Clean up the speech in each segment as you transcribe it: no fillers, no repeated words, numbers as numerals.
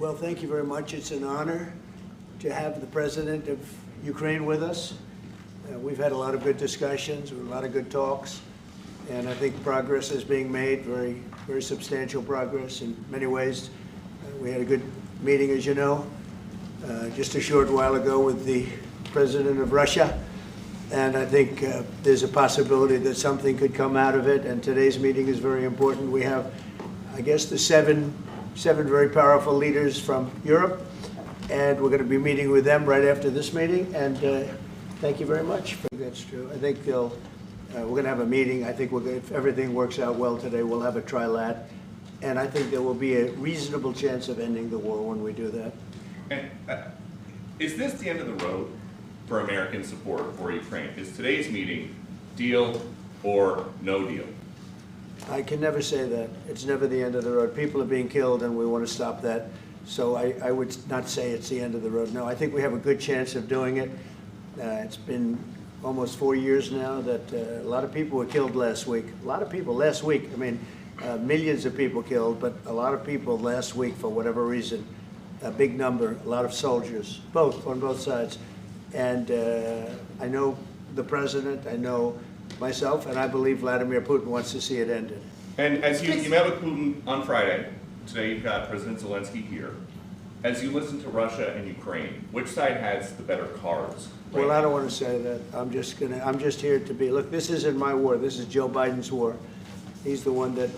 Well, thank you very much. It's an honor to have the President of Ukraine with us. We've had a lot of good discussions, a lot of good talks, and I think progress is being made, very substantial progress in many ways. We had a good meeting, as you know, just a short while ago with the President of Russia, and I think there's a possibility that something could come out of it, and today's meeting is very important. We have, I guess, the seven very powerful leaders from Europe, and we're going to be meeting with them right after this meeting, and thank you very much. That's true. I think we're going to have a meeting. I think if everything works out well today, we'll have a trilat, and I think there will be a reasonable chance of ending the war when we do that. And is this the end of the road for American support for Ukraine? Is today's meeting deal or no deal? I can never say that. It's never the end of the road. People are being killed, and we want to stop that. So I would not say it's the end of the road. No, I think we have a good chance of doing it. It's been almost 4 years now that a lot of people were killed last week. A lot of people last week. I mean, millions of people killed, but a lot of people last week for whatever reason. A big number, a lot of soldiers, on both sides. And I know the President, I know myself, and I believe Vladimir Putin wants to see it ended. And as you met with Putin on Friday, today you've got President Zelensky here. As you listen to Russia and Ukraine, which side has the better cards? Well, I don't want to say that. I'm just here to be, look, this isn't my war. This is Joe Biden's war. He's the one that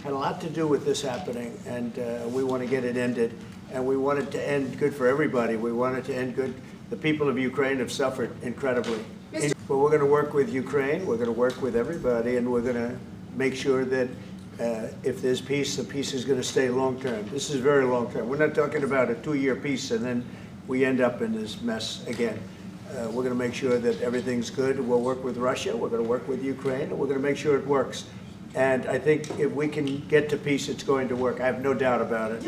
had a lot to do with this happening, and we want to get it ended. And we want it to end good for everybody. We want it to end good. The people of Ukraine have suffered incredibly. But we're going to work with Ukraine. We're going to work with everybody, and we're going to make sure that if there's peace, the peace is going to stay long term. This is very long term. We're not talking about a 2-year peace and then we end up in this mess again. We're going to make sure that everything's good. We'll work with Russia. We're going to work with Ukraine, and we're going to make sure it works. And I think if we can get to peace, it's going to work. I have no doubt about it.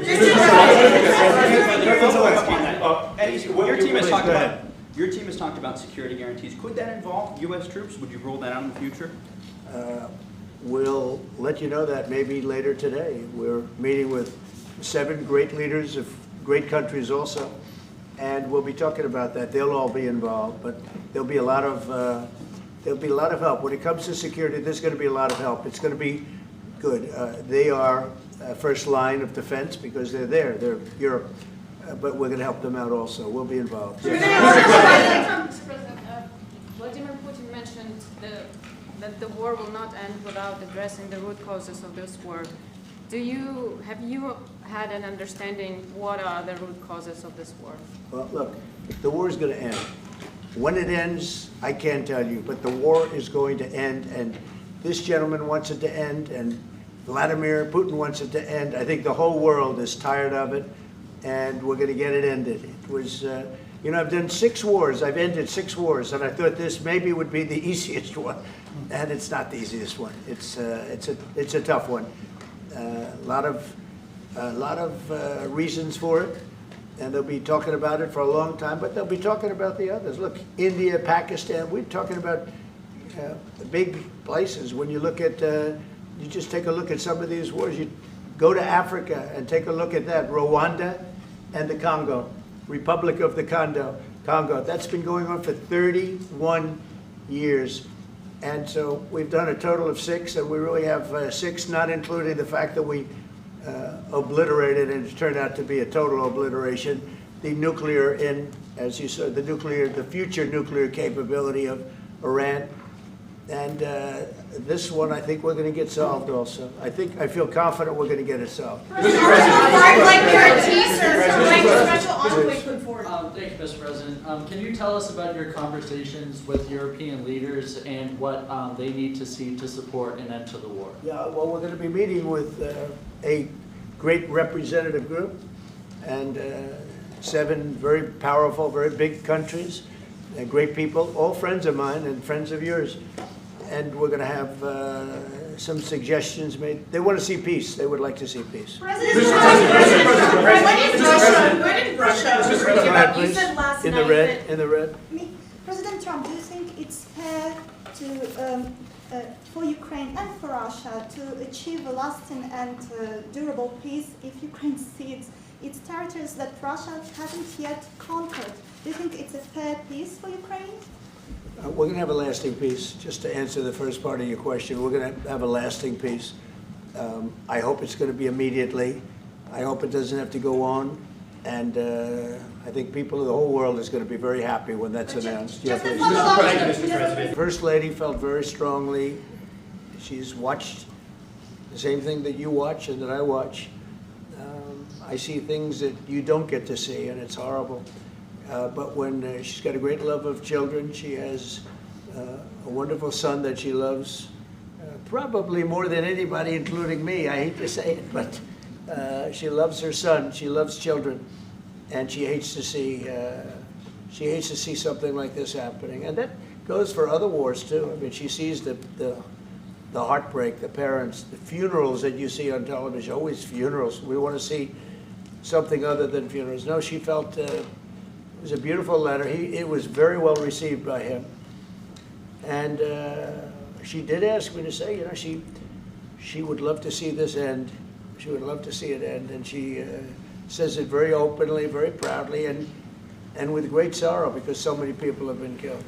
Your team has talked about security guarantees. Could that involve U.S. troops? Would you rule that out in the future? We'll let you know that maybe later today. We're meeting with 7 great leaders of great countries also, and we'll be talking about that. They'll all be involved, but there'll be a lot of help. When it comes to security, there's going to be a lot of help. It's going to be good. They are first line of defense because they're there. They're Europe. But we're going to help them out also. We'll be involved. Mr. President, Vladimir Putin mentioned that the war will not end without addressing the root causes of this war. Have you had an understanding what are the root causes of this war? Well, look, the war is going to end. When it ends, I can't tell you, but the war is going to end, and this gentleman wants it to end, and Vladimir Putin wants it to end. I think the whole world is tired of it, and we're going to get it ended. It was, you know, I've done 6 wars. I've ended 6 wars, and I thought this maybe would be the easiest one, and it's not the easiest one. It's a tough one. A lot of reasons for it, and they'll be talking about it for a long time. But they'll be talking about the others. Look, India, Pakistan. We're talking about big places. When you look at, you just take a look at some of these wars. You go to Africa and take a look at that. Rwanda and the Congo, Republic of the Congo. That's been going on for 31 years. And so we've done a total of 6, and we really have 6, not including the fact that we obliterated, and it turned out to be a total obliteration, the nuclear, as you said, the future nuclear capability of Iran. And this one, I think we're going to get solved also. I feel confident we're going to get it solved. Thank you, Mr. President. Can you tell us about your conversations with European leaders and what they need to see to support an end to the war? Yeah, well, we're going to be meeting with a great representative group and 7 very powerful, very big countries, and great people, all friends of mine and friends of yours. And we're going to have some suggestions made. They want to see peace. They would like to see peace. President, you said last in night the red. President Trump, do you think it's fair to for Ukraine and for Russia to achieve a lasting and durable peace if Ukraine cedes its territories that Russia hasn't yet conquered? Do you think it's a fair peace for Ukraine? We're going to have a lasting peace. Just to answer the first part of your question, we're going to have a lasting peace. I hope it's going to be immediately. I hope it doesn't have to go on. And I think people of the whole world is going to be very happy when that's announced. Just Yeah, a please. follow-up. Mr. President. First Lady felt very strongly. She's watched the same thing that you watch and that I watch. I see things that you don't get to see, and it's horrible. But when she's got a great love of children, she has a wonderful son that she loves, probably more than anybody, including me. I hate to say it, but she loves her son. She loves children, and she hates to see something like this happening. And that goes for other wars too. I mean, she sees the heartbreak, the parents, the funerals that you see on television. Always funerals. We want to see something other than funerals. No, she felt it was a beautiful letter. It was very well received by him, and she did ask me to say, you know, she would love to see this end. She would love to see it end, and she says it very openly, very proudly, and with great sorrow because so many people have been killed.